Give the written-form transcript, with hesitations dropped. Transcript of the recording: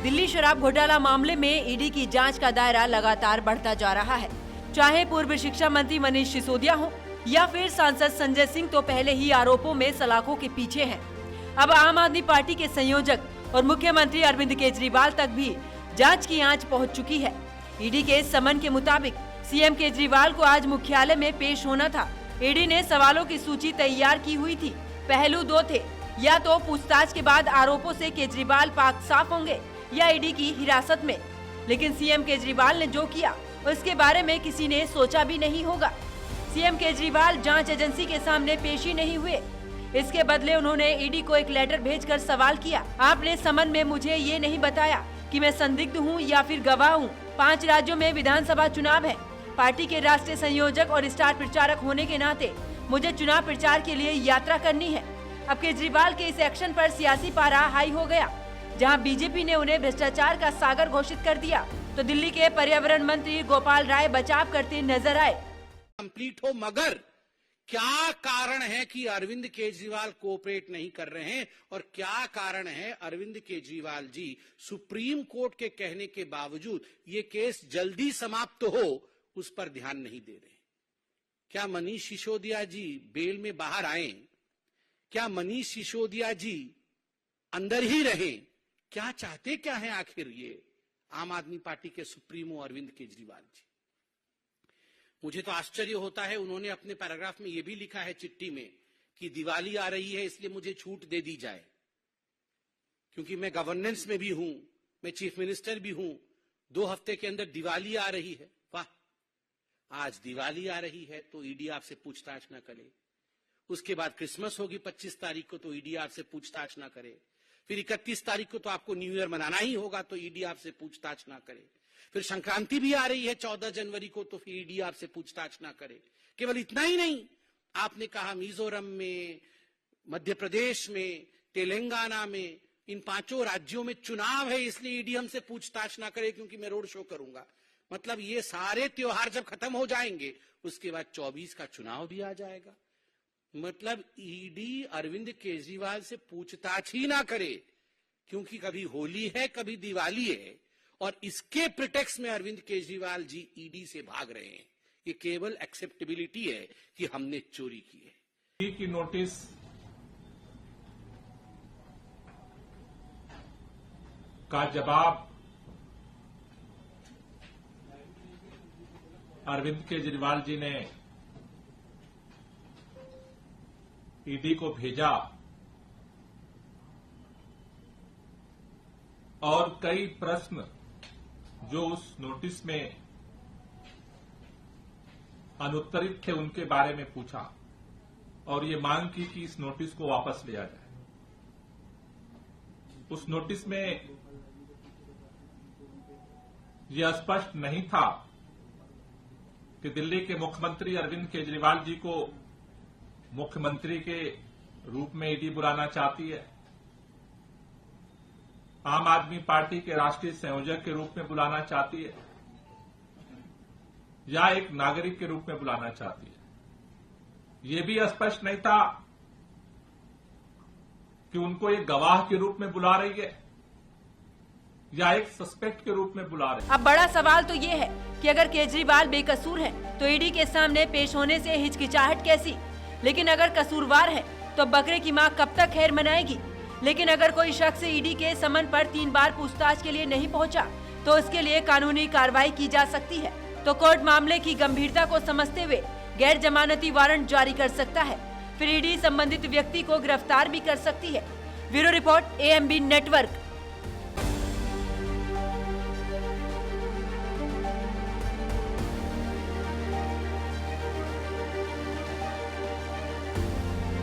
दिल्ली शराब घोटाला मामले में ईडी की जांच का दायरा लगातार बढ़ता जा रहा है। चाहे पूर्व शिक्षा मंत्री मनीष सिसोदिया हो या फिर सांसद संजय सिंह तो पहले ही आरोपों में सलाखों के पीछे हैं। अब आम आदमी पार्टी के संयोजक और मुख्यमंत्री अरविंद केजरीवाल तक भी जांच की आंच पहुंच चुकी है। ईडी के समन के मुताबिक सीएम केजरीवाल को आज मुख्यालय में पेश होना था। ईडी ने सवालों की सूची तैयार की हुई थी। पहलू दो थे, या तो पूछताछ के बाद आरोपों से केजरीवाल पाक साफ होंगे या ईडी की हिरासत में। लेकिन सीएम केजरीवाल ने जो किया उसके बारे में किसी ने सोचा भी नहीं होगा। सीएम केजरीवाल जांच एजेंसी के सामने पेश ही नहीं हुए। इसके बदले उन्होंने ईडी को एक लेटर भेजकर सवाल किया, आपने समन में मुझे ये नहीं बताया कि मैं संदिग्ध हूँ या फिर गवाह हूँ। 5 राज्यों में विधानसभा चुनाव है। पार्टी के राष्ट्रीय संयोजक और स्टार प्रचारक होने के नाते मुझे चुनाव प्रचार के लिए यात्रा करनी है। अब केजरीवाल के इस एक्शन पर सियासी पारा हाई हो गया। जहां बीजेपी ने उन्हें भ्रष्टाचार का सागर घोषित कर दिया, तो दिल्ली के पर्यावरण मंत्री गोपाल राय बचाव करते नजर आए। कंप्लीट हो, मगर क्या कारण है कि अरविंद केजरीवाल कोऑपरेट नहीं कर रहे हैं और क्या कारण है अरविंद केजरीवाल जी सुप्रीम कोर्ट के कहने के बावजूद ये केस जल्दी समाप्त हो उस पर ध्यान नहीं दे रहे? क्या मनीष सिसोदिया जी बेल में बाहर आए? क्या मनीष सिसोदिया जी अंदर ही रहे? क्या चाहते क्या है आखिर ये आम आदमी पार्टी के सुप्रीमो अरविंद केजरीवाल जी? मुझे तो आश्चर्य होता है, उन्होंने अपने पैराग्राफ में यह भी लिखा है चिट्ठी में कि दिवाली आ रही है इसलिए मुझे छूट दे दी जाए, क्योंकि मैं गवर्नेंस में भी हूं, मैं चीफ मिनिस्टर भी हूं, 2 हफ्ते के अंदर दिवाली आ रही है। वाह, आज दिवाली आ रही है तो ईडी आपसे पूछताछ ना करे। उसके बाद क्रिसमस होगी 25 तारीख को तो ईडी आपसे पूछताछ ना करे। फिर 31 तारीख को तो आपको न्यू ईयर मनाना ही होगा तो ईडी आपसे पूछताछ ना करे। फिर संक्रांति भी आ रही है 14 जनवरी को तो फिर ईडी आपसे पूछताछ ना करे। केवल इतना ही नहीं, आपने कहा मिजोरम में, मध्य प्रदेश में, तेलंगाना में, इन 5 राज्यों में चुनाव है इसलिए ईडी हमसे पूछताछ ना करे क्योंकि मैं रोड शो करूंगा। मतलब ये सारे त्योहार जब खत्म हो जाएंगे उसके बाद 24 का चुनाव भी आ जाएगा। मतलब ईडी अरविंद केजरीवाल से पूछताछ ही ना करे, क्योंकि कभी होली है कभी दिवाली है और इसके प्रिटेक्स्ट में अरविंद केजरीवाल जी ईडी से भाग रहे हैं। ये केवल एक्सेप्टेबिलिटी है कि हमने चोरी की है। ईडी की नोटिस का जवाब अरविंद केजरीवाल जी ने ईडी को भेजा और कई प्रश्न जो उस नोटिस में अनुत्तरित थे उनके बारे में पूछा और ये मांग की कि इस नोटिस को वापस लिया जाए। उस नोटिस में यह स्पष्ट नहीं था कि दिल्ली के मुख्यमंत्री अरविंद केजरीवाल जी को मुख्यमंत्री के रूप में ईडी बुलाना चाहती है, आम आदमी पार्टी के राष्ट्रीय संयोजक के रूप में बुलाना चाहती है या एक नागरिक के रूप में बुलाना चाहती है। यह भी स्पष्ट नहीं था कि उनको एक गवाह के रूप में बुला रही है या एक सस्पेक्ट के रूप में बुला रही है। अब बड़ा सवाल तो ये है कि अगर केजरीवाल बेकसूर है तो ईडी के सामने पेश होने से हिचकिचाहट कैसी? लेकिन अगर कसूरवार है तो बकरे की मां कब तक खैर मनाएगी? लेकिन अगर कोई शख्स ईडी के समन पर 3 बार पूछताछ के लिए नहीं पहुंचा तो उसके लिए कानूनी कार्रवाई की जा सकती है। तो कोर्ट मामले की गंभीरता को समझते हुए गैर जमानती वारंट जारी कर सकता है। फिर ईडी संबंधित व्यक्ति को गिरफ्तार भी कर सकती है। Bureau report, AMB network.